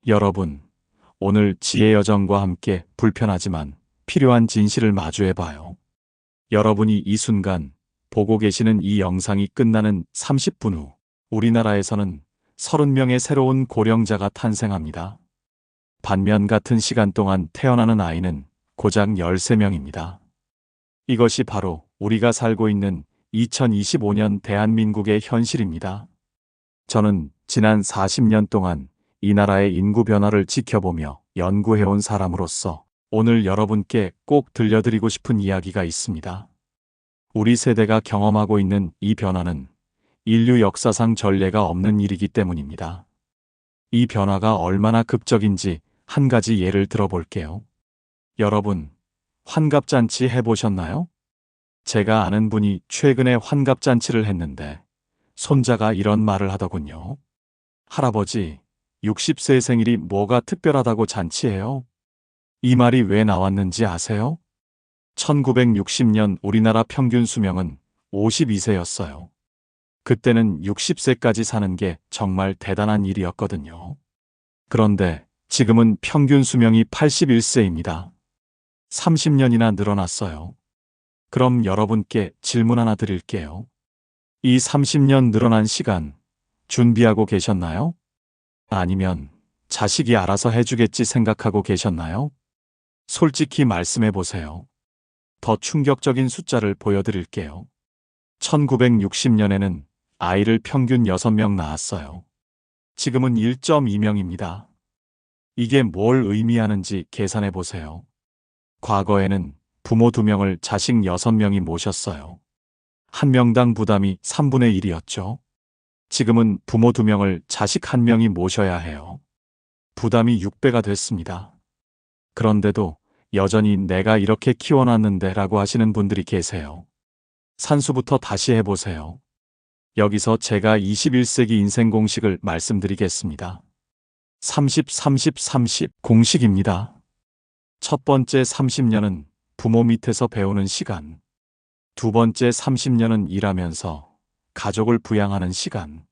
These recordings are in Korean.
여러분, 오늘 지혜 여정과 함께 불편하지만 필요한 진실을 마주해봐요. 여러분이 이 순간 보고 계시는 이 영상이 끝나는 30분 후, 우리나라에서는 30명의 새로운 고령자가 탄생합니다. 반면 같은 시간 동안 태어나는 아이는 고작 13명입니다. 이것이 바로 우리가 살고 있는 2025년 대한민국의 현실입니다. 저는 지난 40년 동안 이 나라의 인구 변화를 지켜보며 연구해온 사람으로서 오늘 여러분께 꼭 들려드리고 싶은 이야기가 있습니다. 우리 세대가 경험하고 있는 이 변화는 인류 역사상 전례가 없는 일이기 때문입니다. 이 변화가 얼마나 급적인지 한 가지 예를 들어볼게요. 여러분, 환갑잔치 해보셨나요? 제가 아는 분이 최근에 환갑잔치를 했는데 손자가 이런 말을 하더군요. 할아버지, 60세 생일이 뭐가 특별하다고 잔치해요? 이 말이 왜 나왔는지 아세요? 1960년 우리나라 평균 수명은 52세였어요. 그때는 60세까지 사는 게 정말 대단한 일이었거든요. 그런데 지금은 평균 수명이 81세입니다. 30년이나 늘어났어요. 그럼 여러분께 질문 하나 드릴게요. 이 30년 늘어난 시간 준비하고 계셨나요? 아니면 자식이 알아서 해주겠지 생각하고 계셨나요? 솔직히 말씀해 보세요. 더 충격적인 숫자를 보여드릴게요. 1960년에는 아이를 평균 6명 낳았어요. 지금은 1.2명입니다. 이게 뭘 의미하는지 계산해 보세요. 과거에는 부모 2명을 자식 6명이 모셨어요. 한 명당 부담이 3분의 1이었죠. 지금은 부모 2명을 자식 1명이 모셔야 해요. 부담이 6배가 됐습니다. 그런데도 여전히 내가 이렇게 키워놨는데 라고 하시는 분들이 계세요. 산수부터 다시 해보세요. 여기서 제가 21세기 인생 공식을 말씀드리겠습니다. 30, 30, 30 공식입니다. 첫 번째 30년은 부모 밑에서 배우는 시간. 두 번째 30년은 일하면서 가족을 부양하는 시간.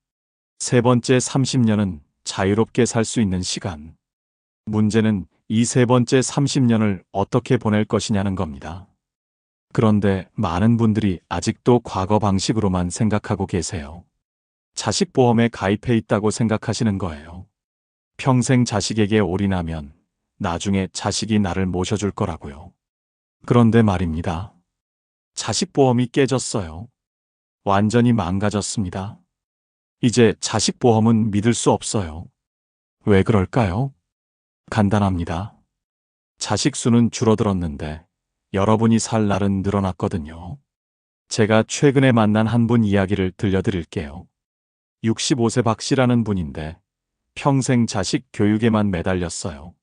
세 번째 30년은 자유롭게 살 수 있는 시간. 문제는 이 세 번째 30년을 어떻게 보낼 것이냐는 겁니다. 그런데 많은 분들이 아직도 과거 방식으로만 생각하고 계세요. 자식보험에 가입해 있다고 생각하시는 거예요. 평생 자식에게 올인하면 나중에 자식이 나를 모셔줄 거라고요. 그런데 말입니다. 자식보험이 깨졌어요. 완전히 망가졌습니다. 이제 자식보험은 믿을 수 없어요. 왜 그럴까요? 간단합니다. 자식 수는 줄어들었는데 여러분이 살 날은 늘어났거든요. 제가 최근에 만난 한 분 이야기를 들려드릴게요. 65세 박 씨라는 분인데 평생 자식 교육에만 매달렸어요.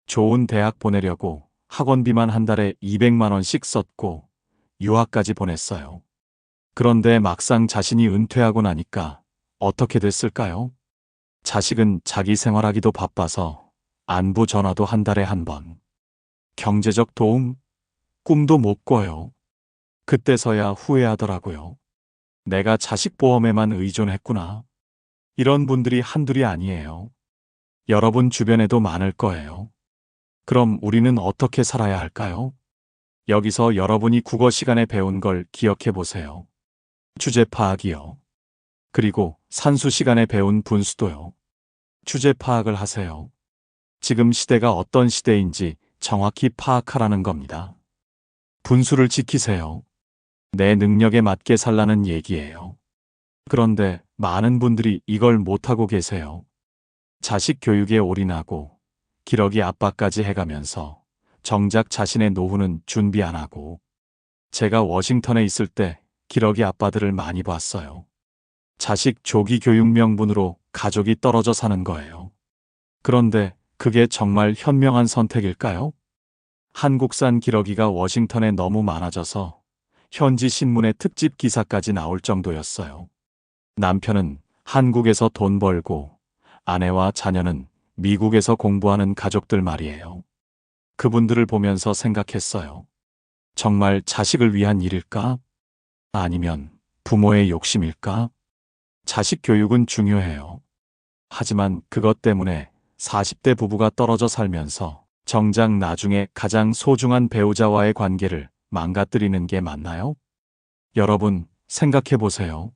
좋은 대학 보내려고 학원비만 한 달에 200만 원씩 썼고 유학까지 보냈어요. 그런데 막상 자신이 은퇴하고 나니까 어떻게 됐을까요? 자식은 자기 생활하기도 바빠서 안부 전화도 한 달에 한 번. 경제적 도움? 꿈도 못 꿔요. 그때서야 후회하더라고요. 내가 자식 보험에만 의존했구나. 이런 분들이 한둘이 아니에요. 여러분 주변에도 많을 거예요. 그럼 우리는 어떻게 살아야 할까요? 여기서 여러분이 국어 시간에 배운 걸 기억해 보세요. 주제 파악이요. 그리고 산수 시간에 배운 분수도요. 주제 파악을 하세요. 지금 시대가 어떤 시대인지 정확히 파악하라는 겁니다. 분수를 지키세요. 내 능력에 맞게 살라는 얘기예요. 그런데 많은 분들이 이걸 못하고 계세요. 자식 교육에 올인하고 기러기 아빠까지 해가면서 정작 자신의 노후는 준비 안 하고. 제가 워싱턴에 있을 때 기러기 아빠들을 많이 봤어요. 자식 조기 교육 명분으로 가족이 떨어져 사는 거예요. 그런데 그게 정말 현명한 선택일까요? 한국산 기러기가 워싱턴에 너무 많아져서 현지 신문에 특집 기사까지 나올 정도였어요. 남편은 한국에서 돈 벌고 아내와 자녀는 미국에서 공부하는 가족들 말이에요. 그분들을 보면서 생각했어요. 정말 자식을 위한 일일까? 아니면 부모의 욕심일까? 자식 교육은 중요해요. 하지만 그것 때문에 40대 부부가 떨어져 살면서 정작 나중에 가장 소중한 배우자와의 관계를 망가뜨리는 게 맞나요? 여러분, 생각해 보세요.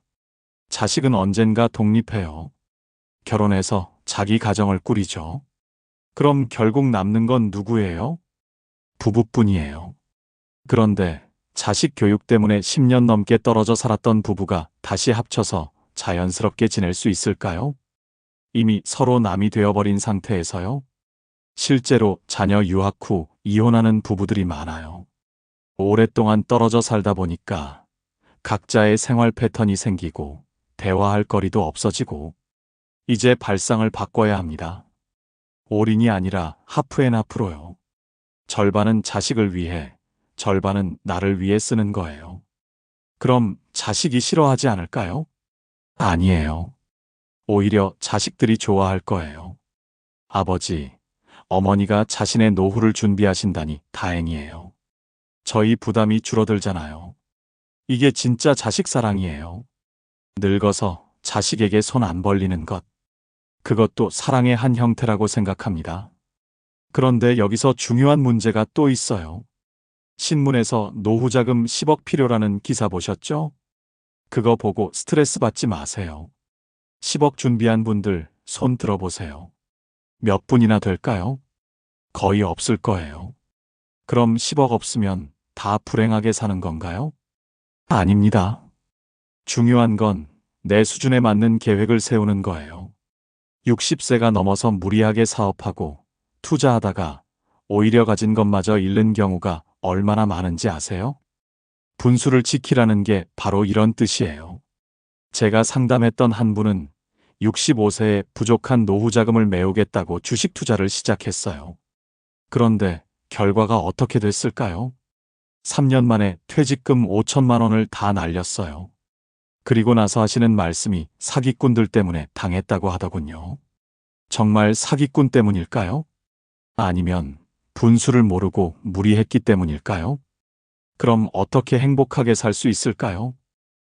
자식은 언젠가 독립해요. 결혼해서 자기 가정을 꾸리죠. 그럼 결국 남는 건 누구예요? 부부뿐이에요. 그런데 자식 교육 때문에 10년 넘게 떨어져 살았던 부부가 다시 합쳐서 자연스럽게 지낼 수 있을까요? 이미 서로 남이 되어버린 상태에서요. 실제로 자녀 유학 후 이혼하는 부부들이 많아요. 오랫동안 떨어져 살다 보니까 각자의 생활 패턴이 생기고 대화할 거리도 없어지고 이제 발상을 바꿔야 합니다. 올인이 아니라 하프앤하프로요. 절반은 자식을 위해, 절반은 나를 위해 쓰는 거예요. 그럼 자식이 싫어하지 않을까요? 아니에요. 오히려 자식들이 좋아할 거예요. 아버지, 어머니가 자신의 노후를 준비하신다니 다행이에요. 저희 부담이 줄어들잖아요. 이게 진짜 자식 사랑이에요. 늙어서 자식에게 손 안 벌리는 것. 그것도 사랑의 한 형태라고 생각합니다. 그런데 여기서 중요한 문제가 또 있어요. 신문에서 노후자금 10억 필요라는 기사 보셨죠? 그거 보고 스트레스 받지 마세요. 10억 준비한 분들 손 들어보세요. 몇 분이나 될까요? 거의 없을 거예요. 그럼 10억 없으면 다 불행하게 사는 건가요? 아닙니다. 중요한 건 내 수준에 맞는 계획을 세우는 거예요. 60세가 넘어서 무리하게 사업하고 투자하다가 오히려 가진 것마저 잃는 경우가 얼마나 많은지 아세요? 분수를 지키라는 게 바로 이런 뜻이에요. 제가 상담했던 한 분은 65세에 부족한 노후 자금을 메우겠다고 주식 투자를 시작했어요. 그런데 결과가 어떻게 됐을까요? 3년 만에 퇴직금 5천만 원을 다 날렸어요. 그리고 나서 하시는 말씀이 사기꾼들 때문에 당했다고 하더군요. 정말 사기꾼 때문일까요? 아니면 분수를 모르고 무리했기 때문일까요? 그럼 어떻게 행복하게 살 수 있을까요?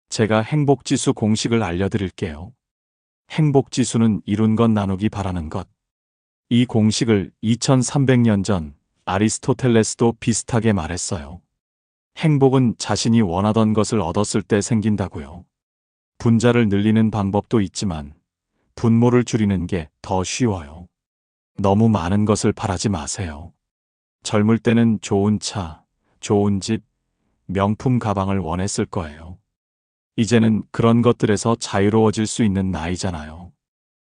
제가 행복지수 공식을 알려드릴게요. 행복지수는 이룬 것 나누기 바라는 것. 이 공식을 2300년 전 아리스토텔레스도 비슷하게 말했어요. 행복은 자신이 원하던 것을 얻었을 때 생긴다고요. 분자를 늘리는 방법도 있지만 분모를 줄이는 게 더 쉬워요. 너무 많은 것을 바라지 마세요. 젊을 때는 좋은 차, 좋은 집, 명품 가방을 원했을 거예요. 이제는 그런 것들에서 자유로워질 수 있는 나이잖아요.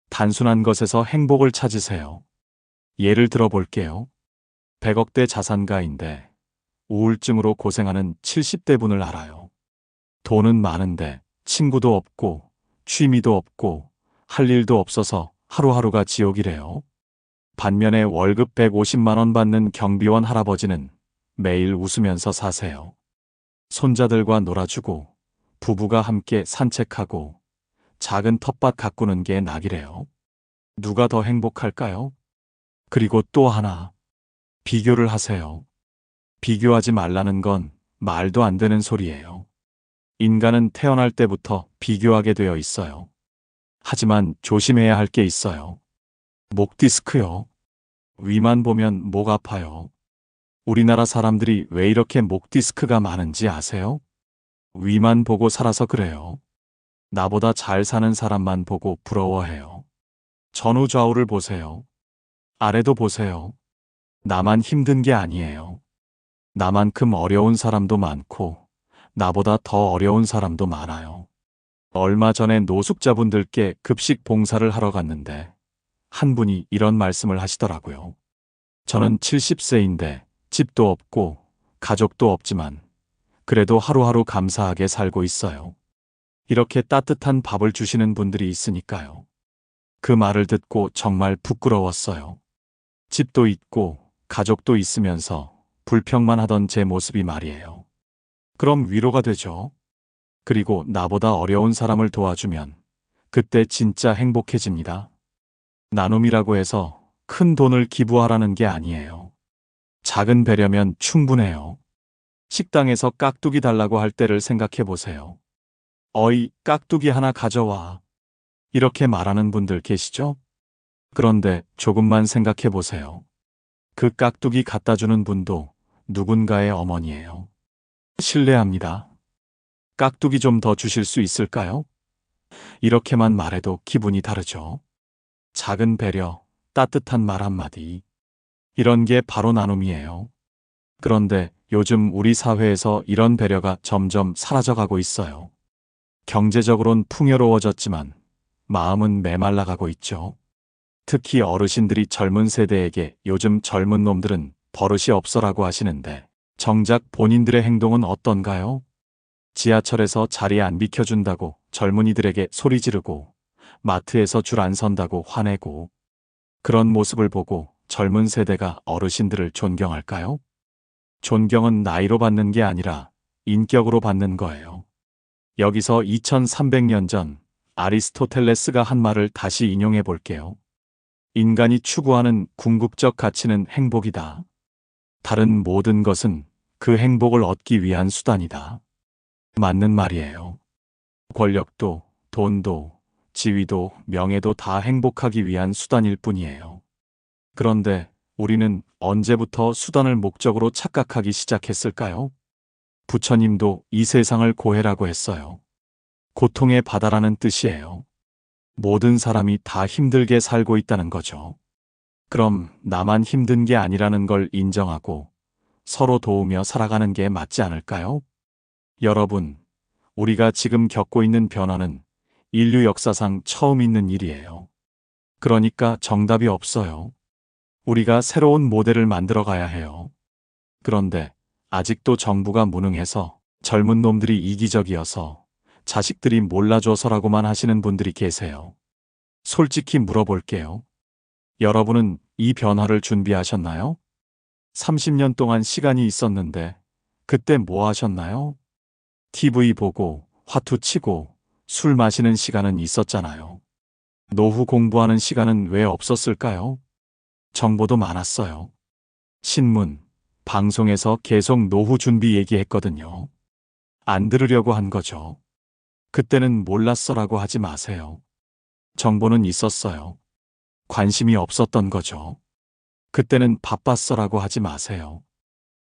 단순한 것에서 행복을 찾으세요. 예를 들어 볼게요. 100억대 자산가인데 우울증으로 고생하는 70대 분을 알아요. 돈은 많은데 친구도 없고 취미도 없고 할 일도 없어서 하루하루가 지옥이래요. 반면에 월급 150만 원 받는 경비원 할아버지는 매일 웃으면서 사세요. 손자들과 놀아주고 부부가 함께 산책하고 작은 텃밭 가꾸는 게 낙이래요. 누가 더 행복할까요? 그리고 또 하나, 비교를 하세요. 비교하지 말라는 건 말도 안 되는 소리예요. 인간은 태어날 때부터 비교하게 되어 있어요. 하지만 조심해야 할 게 있어요. 목 디스크요. 위만 보면 목 아파요. 우리나라 사람들이 왜 이렇게 목 디스크가 많은지 아세요? 위만 보고 살아서 그래요. 나보다 잘 사는 사람만 보고 부러워해요. 전후 좌우를 보세요. 아래도 보세요. 나만 힘든 게 아니에요. 나만큼 어려운 사람도 많고 나보다 더 어려운 사람도 많아요. 얼마 전에 노숙자분들께 급식 봉사를 하러 갔는데 한 분이 이런 말씀을 하시더라고요. 저는 70세인데 집도 없고 가족도 없지만 그래도 하루하루 감사하게 살고 있어요. 이렇게 따뜻한 밥을 주시는 분들이 있으니까요. 그 말을 듣고 정말 부끄러웠어요. 집도 있고 가족도 있으면서 불평만 하던 제 모습이 말이에요. 그럼 위로가 되죠. 그리고 나보다 어려운 사람을 도와주면 그때 진짜 행복해집니다. 나눔이라고 해서 큰 돈을 기부하라는 게 아니에요. 작은 배려면 충분해요. 식당에서 깍두기 달라고 할 때를 생각해 보세요. 어이, 깍두기 하나 가져와. 이렇게 말하는 분들 계시죠? 그런데 조금만 생각해 보세요. 그 깍두기 갖다 주는 분도 누군가의 어머니예요. 실례합니다. 깍두기 좀 더 주실 수 있을까요? 이렇게만 말해도 기분이 다르죠. 작은 배려, 따뜻한 말 한마디. 이런 게 바로 나눔이에요. 그런데 요즘 우리 사회에서 이런 배려가 점점 사라져가고 있어요. 경제적으론 풍요로워졌지만 마음은 메말라가고 있죠. 특히 어르신들이 젊은 세대에게 요즘 젊은 놈들은 버릇이 없어라고 하시는데 정작 본인들의 행동은 어떤가요? 지하철에서 자리 안 비켜준다고 젊은이들에게 소리 지르고 마트에서 줄 안 선다고 화내고 그런 모습을 보고 젊은 세대가 어르신들을 존경할까요? 존경은 나이로 받는 게 아니라 인격으로 받는 거예요. 여기서 2300년 전 아리스토텔레스가 한 말을 다시 인용해 볼게요. 인간이 추구하는 궁극적 가치는 행복이다. 다른 모든 것은 그 행복을 얻기 위한 수단이다. 맞는 말이에요. 권력도, 돈도, 지위도, 명예도 다 행복하기 위한 수단일 뿐이에요. 그런데 우리는 언제부터 수단을 목적으로 착각하기 시작했을까요? 부처님도 이 세상을 고해라고 했어요. 고통의 바다라는 뜻이에요. 모든 사람이 다 힘들게 살고 있다는 거죠. 그럼 나만 힘든 게 아니라는 걸 인정하고 서로 도우며 살아가는 게 맞지 않을까요? 여러분, 우리가 지금 겪고 있는 변화는 인류 역사상 처음 있는 일이에요. 그러니까 정답이 없어요. 우리가 새로운 모델을 만들어 가야 해요. 그런데 아직도 정부가 무능해서 젊은 놈들이 이기적이어서 자식들이 몰라줘서라고만 하시는 분들이 계세요. 솔직히 물어볼게요. 여러분은 이 변화를 준비하셨나요? 30년 동안 시간이 있었는데 그때 뭐 하셨나요? TV 보고 화투 치고 술 마시는 시간은 있었잖아요. 노후 공부하는 시간은 왜 없었을까요? 정보도 많았어요. 신문, 방송에서 계속 노후 준비 얘기했거든요. 안 들으려고 한 거죠. 그때는 몰랐어라고 하지 마세요. 정보는 있었어요. 관심이 없었던 거죠. 그때는 바빴어라고 하지 마세요.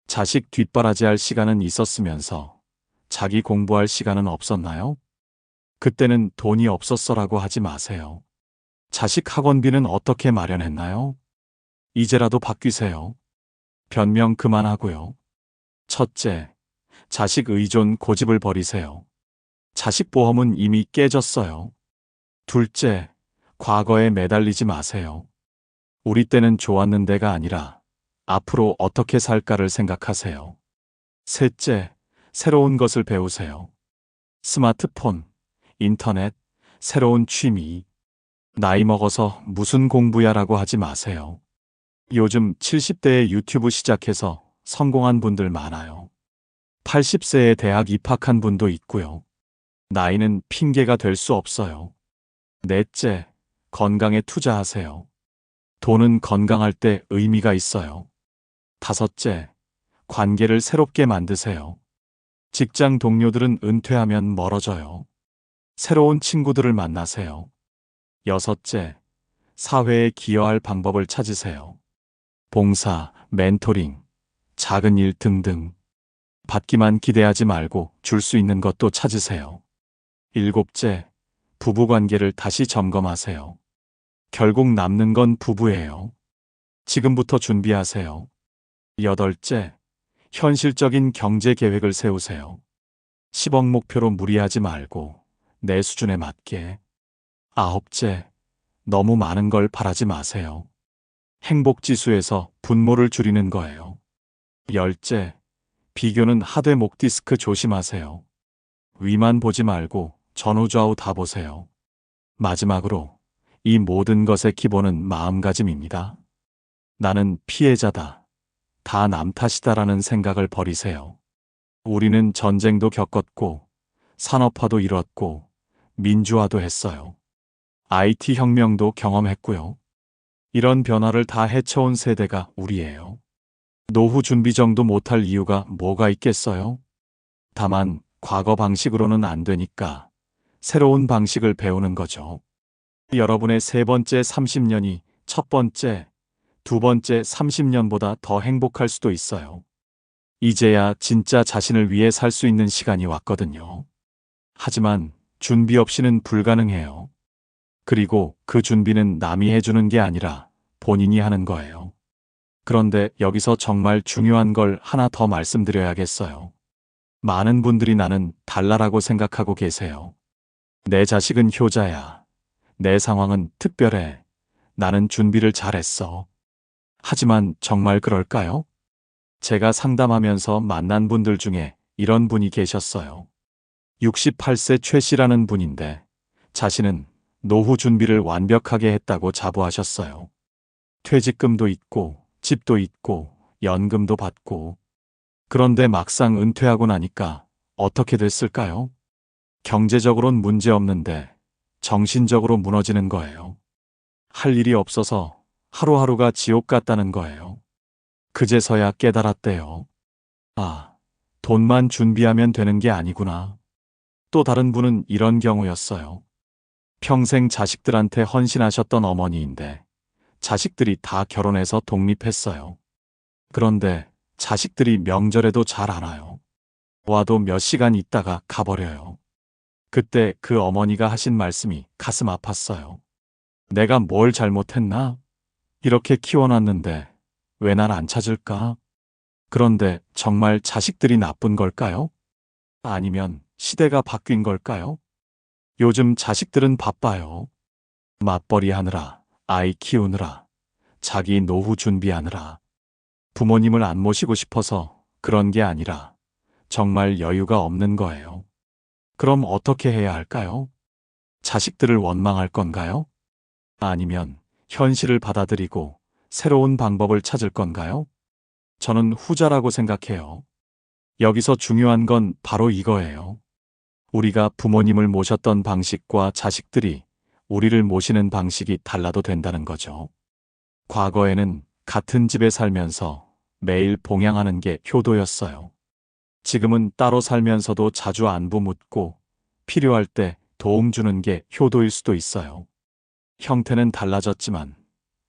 자식 뒷바라지할 시간은 있었으면서 자기 공부할 시간은 없었나요? 그때는 돈이 없었어라고 하지 마세요. 자식 학원비는 어떻게 마련했나요? 이제라도 바뀌세요. 변명 그만하고요. 첫째, 자식 의존 고집을 버리세요. 자식 보험은 이미 깨졌어요. 둘째, 과거에 매달리지 마세요. 우리 때는 좋았는데가 아니라 앞으로 어떻게 살까를 생각하세요. 셋째, 새로운 것을 배우세요. 스마트폰, 인터넷, 새로운 취미. 나이 먹어서 무슨 공부야라고 하지 마세요. 요즘 70대에 유튜브 시작해서 성공한 분들 많아요. 80세에 대학 입학한 분도 있고요. 나이는 핑계가 될 수 없어요. 넷째, 건강에 투자하세요. 돈은 건강할 때 의미가 있어요. 다섯째, 관계를 새롭게 만드세요. 직장 동료들은 은퇴하면 멀어져요. 새로운 친구들을 만나세요. 여섯째, 사회에 기여할 방법을 찾으세요. 봉사, 멘토링, 작은 일 등등. 받기만 기대하지 말고 줄 수 있는 것도 찾으세요. 일곱째, 부부관계를 다시 점검하세요. 결국 남는 건 부부예요. 지금부터 준비하세요. 여덟째, 현실적인 경제 계획을 세우세요. 10억 목표로 무리하지 말고 내 수준에 맞게. 아홉째, 너무 많은 걸 바라지 마세요. 행복지수에서 분모를 줄이는 거예요. 열째, 비교는 하대 목 디스크 조심하세요. 위만 보지 말고 전후좌우 다 보세요. 마지막으로 이 모든 것의 기본은 마음가짐입니다. 나는 피해자다. 다 남 탓이다라는 생각을 버리세요. 우리는 전쟁도 겪었고 산업화도 이뤘고 민주화도 했어요. IT 혁명도 경험했고요. 이런 변화를 다 헤쳐온 세대가 우리예요. 노후 준비 정도 못할 이유가 뭐가 있겠어요? 다만 과거 방식으로는 안 되니까 새로운 방식을 배우는 거죠. 여러분의 세 번째 30년이 첫 번째, 두 번째 30년보다 더 행복할 수도 있어요. 이제야 진짜 자신을 위해 살 수 있는 시간이 왔거든요. 하지만 준비 없이는 불가능해요. 그리고 그 준비는 남이 해주는 게 아니라 본인이 하는 거예요. 그런데 여기서 정말 중요한 걸 하나 더 말씀드려야겠어요. 많은 분들이 나는 달라라고 생각하고 계세요. 내 자식은 효자야. 내 상황은 특별해. 나는 준비를 잘했어. 하지만 정말 그럴까요? 제가 상담하면서 만난 분들 중에 이런 분이 계셨어요. 68세 최 씨라는 분인데 자신은 노후 준비를 완벽하게 했다고 자부하셨어요. 퇴직금도 있고 집도 있고 연금도 받고. 그런데 막상 은퇴하고 나니까 어떻게 됐을까요? 경제적으론 문제 없는데 정신적으로 무너지는 거예요. 할 일이 없어서 하루하루가 지옥 같다는 거예요. 그제서야 깨달았대요. 아, 돈만 준비하면 되는 게 아니구나. 또 다른 분은 이런 경우였어요. 평생 자식들한테 헌신하셨던 어머니인데 자식들이 다 결혼해서 독립했어요. 그런데 자식들이 명절에도 잘 안 와요. 와도 몇 시간 있다가 가버려요. 그때 그 어머니가 하신 말씀이 가슴 아팠어요. 내가 뭘 잘못했나? 이렇게 키워놨는데 왜 날 안 찾을까? 그런데 정말 자식들이 나쁜 걸까요? 아니면 시대가 바뀐 걸까요? 요즘 자식들은 바빠요. 맞벌이 하느라, 아이 키우느라, 자기 노후 준비하느라. 부모님을 안 모시고 싶어서 그런 게 아니라 정말 여유가 없는 거예요. 그럼 어떻게 해야 할까요? 자식들을 원망할 건가요? 아니면 현실을 받아들이고 새로운 방법을 찾을 건가요? 저는 후자라고 생각해요. 여기서 중요한 건 바로 이거예요. 우리가 부모님을 모셨던 방식과 자식들이 우리를 모시는 방식이 달라도 된다는 거죠. 과거에는 같은 집에 살면서 매일 봉양하는 게 효도였어요. 지금은 따로 살면서도 자주 안부 묻고 필요할 때 도움 주는 게 효도일 수도 있어요. 형태는 달라졌지만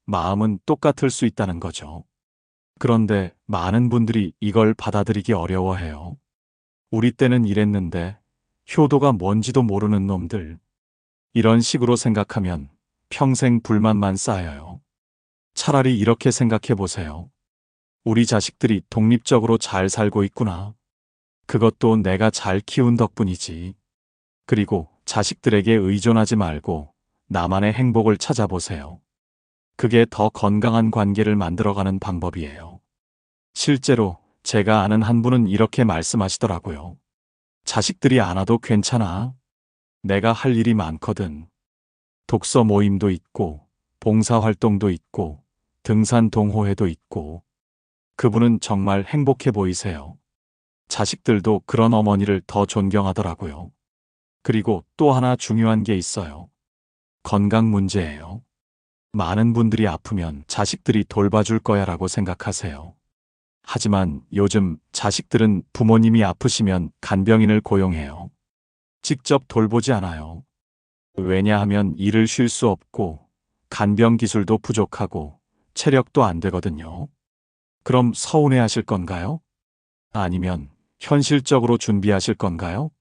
마음은 똑같을 수 있다는 거죠. 그런데 많은 분들이 이걸 받아들이기 어려워해요. 우리 때는 이랬는데 효도가 뭔지도 모르는 놈들. 이런 식으로 생각하면 평생 불만만 쌓여요. 차라리 이렇게 생각해 보세요. 우리 자식들이 독립적으로 잘 살고 있구나. 그것도 내가 잘 키운 덕분이지. 그리고 자식들에게 의존하지 말고 나만의 행복을 찾아보세요. 그게 더 건강한 관계를 만들어가는 방법이에요. 실제로 제가 아는 한 분은 이렇게 말씀하시더라고요. 자식들이 안 와도 괜찮아. 내가 할 일이 많거든. 독서 모임도 있고, 봉사활동도 있고, 등산 동호회도 있고. 그분은 정말 행복해 보이세요. 자식들도 그런 어머니를 더 존경하더라고요. 그리고 또 하나 중요한 게 있어요. 건강 문제예요. 많은 분들이 아프면 자식들이 돌봐줄 거야 라고 생각하세요. 하지만 요즘 자식들은 부모님이 아프시면 간병인을 고용해요. 직접 돌보지 않아요. 왜냐하면 일을 쉴 수 없고 간병 기술도 부족하고 체력도 안 되거든요. 그럼 서운해 하실 건가요? 아니면 현실적으로 준비하실 건가요?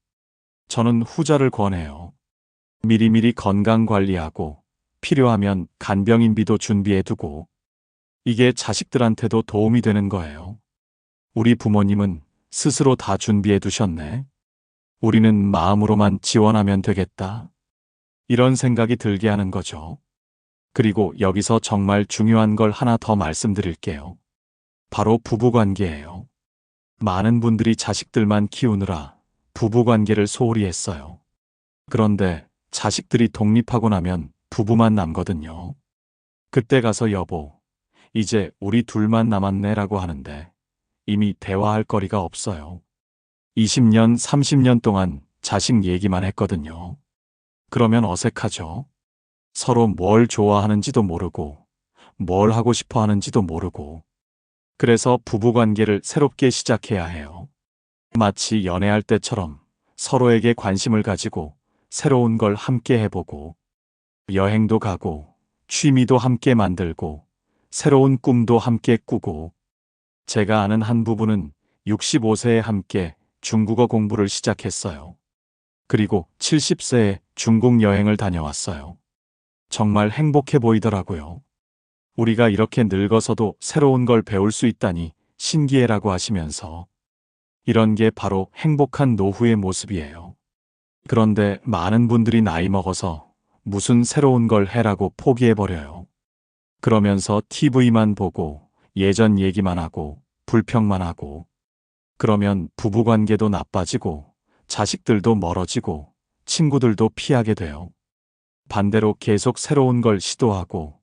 저는 후자를 권해요. 미리미리 건강 관리하고 필요하면 간병인비도 준비해 두고. 이게 자식들한테도 도움이 되는 거예요. 우리 부모님은 스스로 다 준비해 두셨네. 우리는 마음으로만 지원하면 되겠다. 이런 생각이 들게 하는 거죠. 그리고 여기서 정말 중요한 걸 하나 더 말씀드릴게요. 바로 부부관계예요. 많은 분들이 자식들만 키우느라 부부관계를 소홀히 했어요. 그런데 자식들이 독립하고 나면 부부만 남거든요. 그때 가서 여보, 이제 우리 둘만 남았네라고 하는데 이미 대화할 거리가 없어요. 20년, 30년 동안 자식 얘기만 했거든요. 그러면 어색하죠. 서로 뭘 좋아하는지도 모르고 뭘 하고 싶어 하는지도 모르고. 그래서 부부관계를 새롭게 시작해야 해요. 마치 연애할 때처럼 서로에게 관심을 가지고 새로운 걸 함께 해보고 여행도 가고 취미도 함께 만들고 새로운 꿈도 함께 꾸고 제가 아는 한 부부는 65세에 함께 중국어 공부를 시작했어요. 그리고 70세에 중국 여행을 다녀왔어요. 정말 행복해 보이더라고요. 우리가 이렇게 늙어서도 새로운 걸 배울 수 있다니 신기해라고 하시면서 이런 게 바로 행복한 노후의 모습이에요. 그런데 많은 분들이 나이 먹어서 무슨 새로운 걸 해라고 포기해버려요. 그러면서 TV만 보고 예전 얘기만 하고 불평만 하고 그러면 부부관계도 나빠지고 자식들도 멀어지고 친구들도 피하게 돼요. 반대로 계속 새로운 걸 시도하고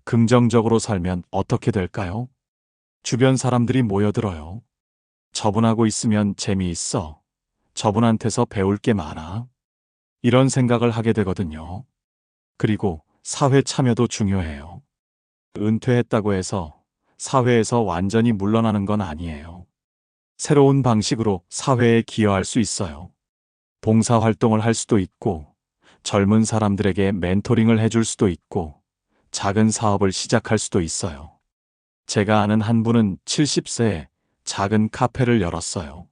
긍정적으로 살면 어떻게 될까요? 주변 사람들이 모여들어요. 저분하고 있으면 재미있어. 저분한테서 배울 게 많아. 이런 생각을 하게 되거든요. 그리고 사회 참여도 중요해요. 은퇴했다고 해서 사회에서 완전히 물러나는 건 아니에요. 새로운 방식으로 사회에 기여할 수 있어요. 봉사활동을 할 수도 있고, 젊은 사람들에게 멘토링을 해줄 수도 있고, 작은 사업을 시작할 수도 있어요. 제가 아는 한 분은 70세에 작은 카페를 열었어요.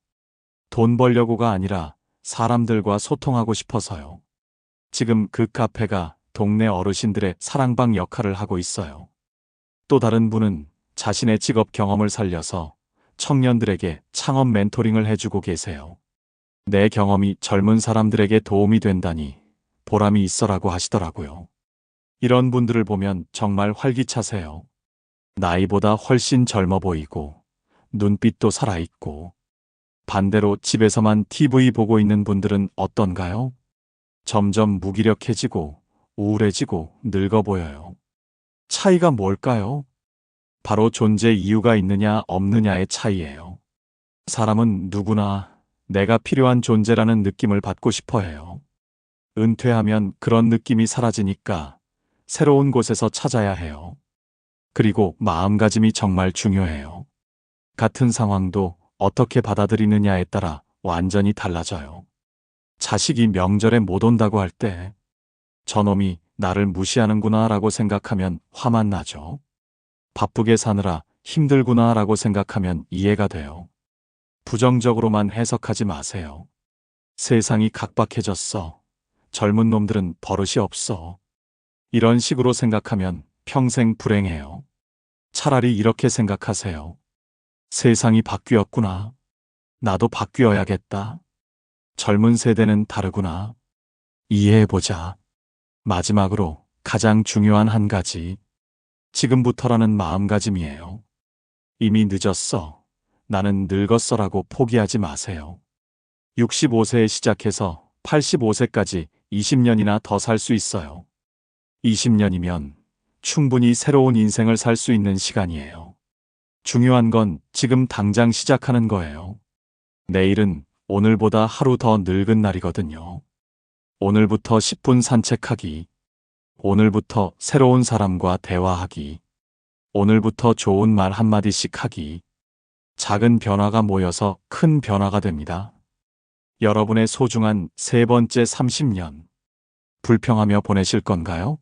돈 벌려고가 아니라 사람들과 소통하고 싶어서요. 지금 그 카페가 동네 어르신들의 사랑방 역할을 하고 있어요. 또 다른 분은 자신의 직업 경험을 살려서 청년들에게 창업 멘토링을 해주고 계세요. 내 경험이 젊은 사람들에게 도움이 된다니 보람이 있어라고 하시더라고요. 이런 분들을 보면 정말 활기차세요. 나이보다 훨씬 젊어 보이고 눈빛도 살아있고 반대로 집에서만 TV 보고 있는 분들은 어떤가요? 점점 무기력해지고 우울해지고 늙어 보여요. 차이가 뭘까요? 바로 존재 이유가 있느냐 없느냐의 차이예요. 사람은 누구나 내가 필요한 존재라는 느낌을 받고 싶어 해요. 은퇴하면 그런 느낌이 사라지니까 새로운 곳에서 찾아야 해요. 그리고 마음가짐이 정말 중요해요. 같은 상황도 어떻게 받아들이느냐에 따라 완전히 달라져요. 자식이 명절에 못 온다고 할 때 저놈이 나를 무시하는구나 라고 생각하면 화만 나죠. 바쁘게 사느라 힘들구나 라고 생각하면 이해가 돼요. 부정적으로만 해석하지 마세요. 세상이 각박해졌어. 젊은 놈들은 버릇이 없어. 이런 식으로 생각하면 평생 불행해요. 차라리 이렇게 생각하세요. 세상이 바뀌었구나. 나도 바뀌어야겠다. 젊은 세대는 다르구나. 이해해보자. 마지막으로 가장 중요한 한 가지. 지금부터라는 마음가짐이에요. 이미 늦었어. 나는 늙었어라고 포기하지 마세요. 65세에 시작해서 85세까지 20년이나 더 살 수 있어요. 20년이면 충분히 새로운 인생을 살 수 있는 시간이에요. 중요한 건 지금 당장 시작하는 거예요. 내일은 오늘보다 하루 더 늙은 날이거든요. 오늘부터 10분 산책하기. 오늘부터 새로운 사람과 대화하기. 오늘부터 좋은 말 한마디씩 하기. 작은 변화가 모여서 큰 변화가 됩니다. 여러분의 소중한 세 번째 30년. 불평하며 보내실 건가요?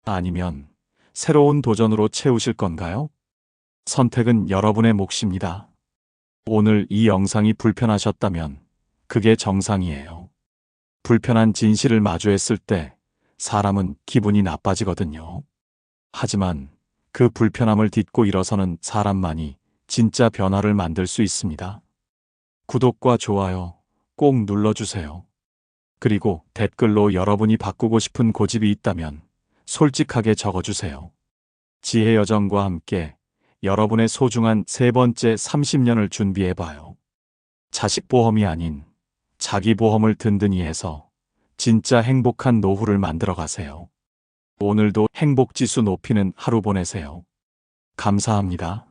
아니면 새로운 도전으로 채우실 건가요? 선택은 여러분의 몫입니다. 오늘 이 영상이 불편하셨다면 그게 정상이에요. 불편한 진실을 마주했을 때 사람은 기분이 나빠지거든요. 하지만 그 불편함을 딛고 일어서는 사람만이 진짜 변화를 만들 수 있습니다. 구독과 좋아요 꼭 눌러주세요. 그리고 댓글로 여러분이 바꾸고 싶은 고집이 있다면 솔직하게 적어주세요. 지혜 여정과 함께 여러분의 소중한 세 번째 30년을 준비해봐요. 자식 보험이 아닌 자기 보험을 든든히 해서 진짜 행복한 노후를 만들어 가세요. 오늘도 행복지수 높이는 하루 보내세요. 감사합니다.